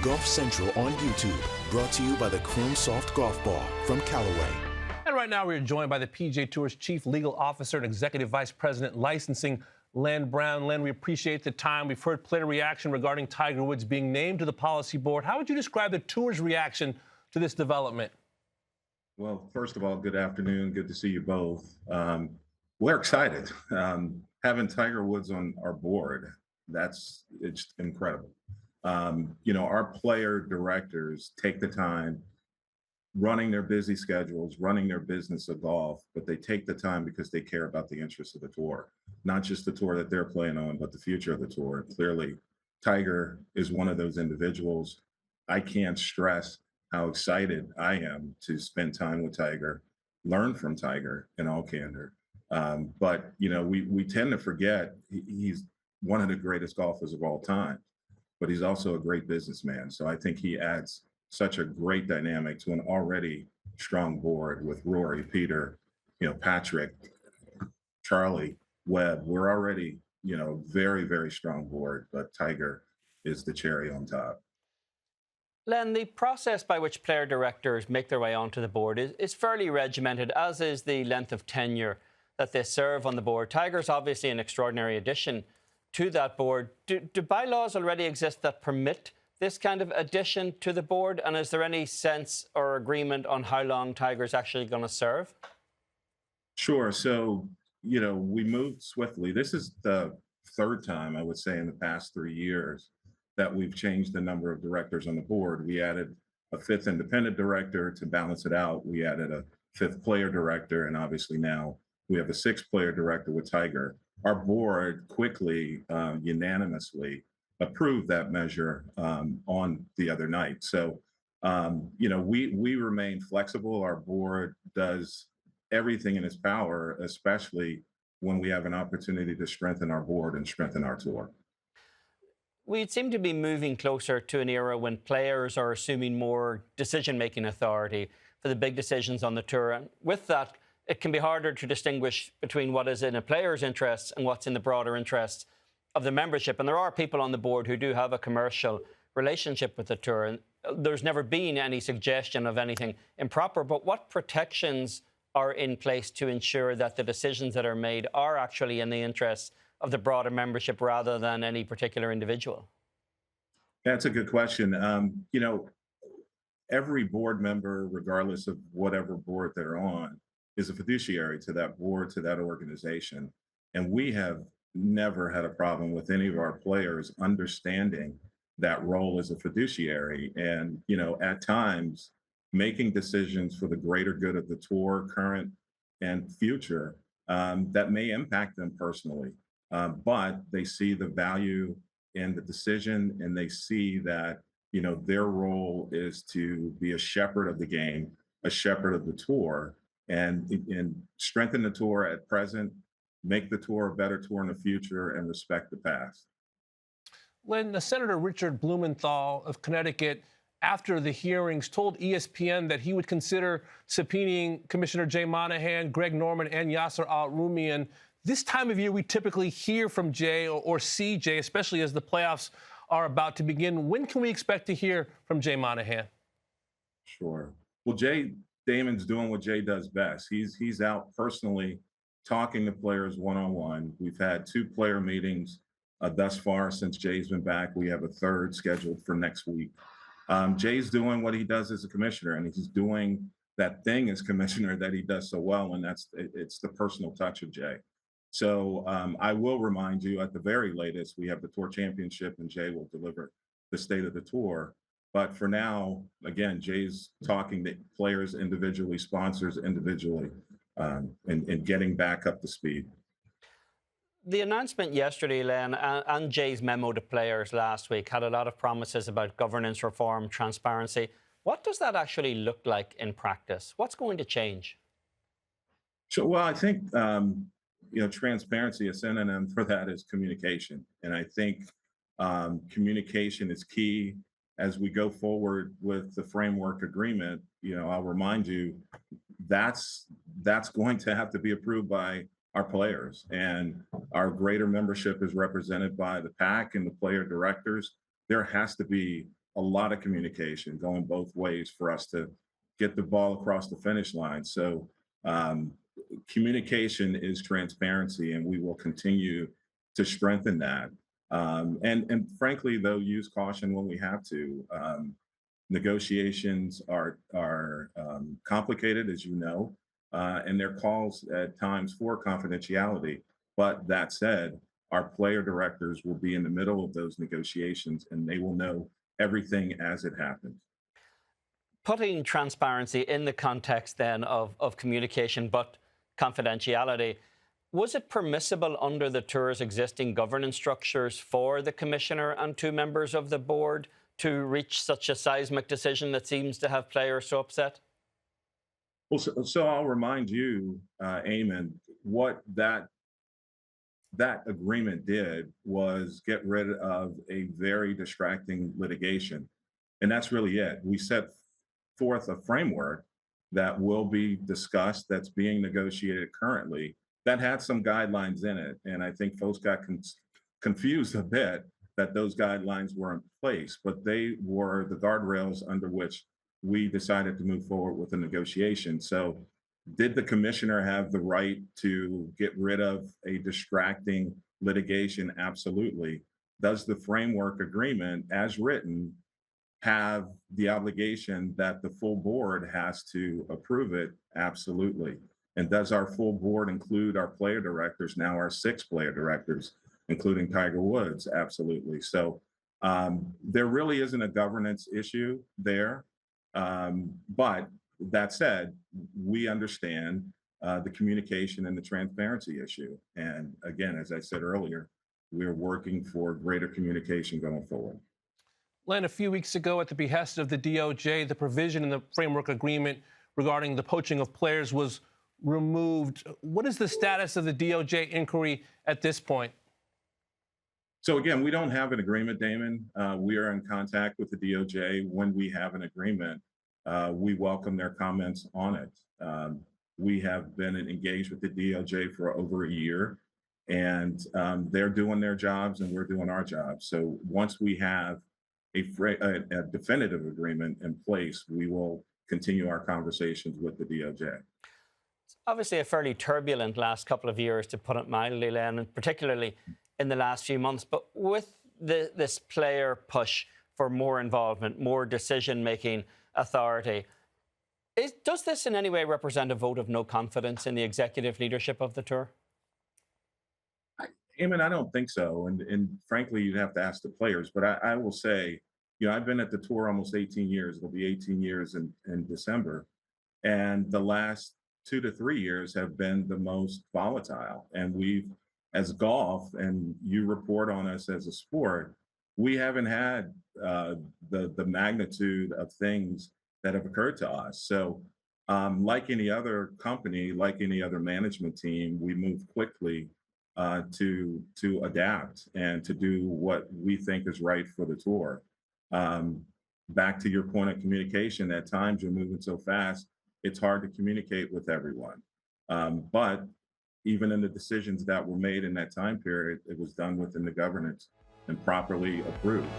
Golf Central on YouTube, brought to you by the Chrome Soft Golf Ball from Callaway. And right now, we're joined by the PGA Tour's Chief Legal Officer and Executive Vice President Licensing, Len Brown. Len, we appreciate the time. We've heard player reaction regarding Tiger Woods being named to the policy board. How would you describe the Tour's reaction to this development? Well, first of all, good afternoon. Good to see you both. We're excited. Having Tiger Woods on our board, it's incredible. Our player directors take the time running their busy schedules, running their business of golf, but they take the time because they care about the interests of the tour, not just the tour that they're playing on, but the future of the tour. Clearly, Tiger is one of those individuals. I can't stress how excited I am to spend time with Tiger, learn from Tiger in all candor. But we tend to forget he's one of the greatest golfers of all time, but he's also a great businessman. So I think he adds such a great dynamic to an already strong board with Rory, Peter, Patrick, Charlie, Webb. We're already, very, very strong board, but Tiger is the cherry on top. Len, the process by which player directors make their way onto the board is fairly regimented, as is the length of tenure that they serve on the board. Tiger's obviously an extraordinary addition to that board. Do bylaws already exist that permit this kind of addition to the board? And is there any sense or agreement on how long Tiger's actually going to serve? Sure. So, we moved swiftly. This is the third time, I would say, in the past 3 years that we've changed the number of directors on the board. We added a fifth independent director to balance it out. We added a fifth player director, and obviously now we have a sixth player director with Tiger. Our board quickly, unanimously approved that measure on the other night. So, we remain flexible. Our board does everything in its power, especially when we have an opportunity to strengthen our board and strengthen our tour. We seem to be moving closer to an era when players are assuming more decision-making authority for the big decisions on the tour. And with that, it can be harder to distinguish between what is in a player's interests and what's in the broader interests of the membership. And there are people on the board who do have a commercial relationship with the tour. And there's never been any suggestion of anything improper. But what protections are in place to ensure that the decisions that are made are actually in the interests of the broader membership rather than any particular individual? That's a good question. Every board member, regardless of whatever board they're on, is a fiduciary to that board, to that organization. And we have never had a problem with any of our players understanding that role as a fiduciary. And, at times, making decisions for the greater good of the tour, current and future, that may impact them personally. But they see the value in the decision, and they see that, their role is to be a shepherd of the game, a shepherd of the tour, and strengthen the tour at present, make the tour a better tour in the future, and respect the past. When Senator Richard Blumenthal of Connecticut, after the hearings, told ESPN that he would consider subpoenaing Commissioner Jay Monahan, Greg Norman, and Yasser Al-Rumayyan. This time of year, we typically hear from Jay or see Jay, especially as the playoffs are about to begin. When can we expect to hear from Jay Monahan? Sure. Well, Jay Damon's doing what Jay does best. He's out personally talking to players one-on-one. We've had 2 player meetings thus far since Jay's been back. We have a third scheduled for next week. Jay's doing what he does as a commissioner, and he's doing that thing as commissioner that he does so well, and it's the personal touch of Jay. So I will remind you, at the very latest, we have the Tour Championship, and Jay will deliver the state of the tour. But for now, again, Jay's talking to players individually, sponsors individually, and getting back up to speed. The announcement yesterday, Len, and Jay's memo to players last week had a lot of promises about governance reform, transparency. What does that actually look like in practice? What's going to change? So, well, I think, transparency, a synonym for that is communication. And I think communication is key as we go forward with the framework agreement. I'll remind you, that's going to have to be approved by our players, and our greater membership is represented by the PAC and the player directors. There has to be a lot of communication going both ways for us to get the ball across the finish line. So communication is transparency, and we will continue to strengthen that. And frankly, though, use caution when we have to. Negotiations are complicated, as you know, and there are calls at times for confidentiality. But that said, our player directors will be in the middle of those negotiations, and they will know everything as it happens. Putting transparency in the context then of communication, but confidentiality, was it permissible under the Tour's existing governance structures for the commissioner and 2 members of the board to reach such a seismic decision that seems to have players so upset? Well, so I'll remind you, Eamon, what that agreement did was get rid of a very distracting litigation. And that's really it. We set forth a framework that will be discussed, that's being negotiated currently, that had some guidelines in it. And I think folks got confused a bit that those guidelines were in place, but they were the guardrails under which we decided to move forward with the negotiation. So did the commissioner have the right to get rid of a distracting litigation? Absolutely. Does the framework agreement, as written, have the obligation that the full board has to approve it? Absolutely. And does our full board include our player directors, now our 6 player directors, including Tiger Woods? Absolutely. So there really isn't a governance issue there. But that said, we understand the communication and the transparency issue. And again, as I said earlier, we're working for greater communication going forward. Len, a few weeks ago, at the behest of the DOJ, the provision in the framework agreement regarding the poaching of players was removed. What is the status of the DOJ inquiry at this point? So again, we don't have an agreement, Damon. We are in contact with the DOJ. When we have an agreement, we welcome their comments on it. We have been engaged with the DOJ for over a year, and they're doing their jobs and we're doing our jobs. So once we have a definitive agreement in place, we will continue our conversations with the DOJ. It's obviously a fairly turbulent last couple of years, to put it mildly, Len, and particularly in the last few months. But with this player push for more involvement, more decision-making authority, does this in any way represent a vote of no confidence in the executive leadership of the Tour? Eamon, I don't think so. And frankly, you'd have to ask the players. But I will say, you know, I've been at the Tour almost 18 years. It'll be 18 years in December. And the last 2 to 3 years have been the most volatile. And we've, as golf, and you report on us as a sport, we haven't had the magnitude of things that have occurred to us. So like any other company, like any other management team, we move quickly to adapt and to do what we think is right for the Tour. Back to your point of communication, at times you're moving so fast, it's hard to communicate with everyone. But even in the decisions that were made in that time period, it was done within the governance and properly approved.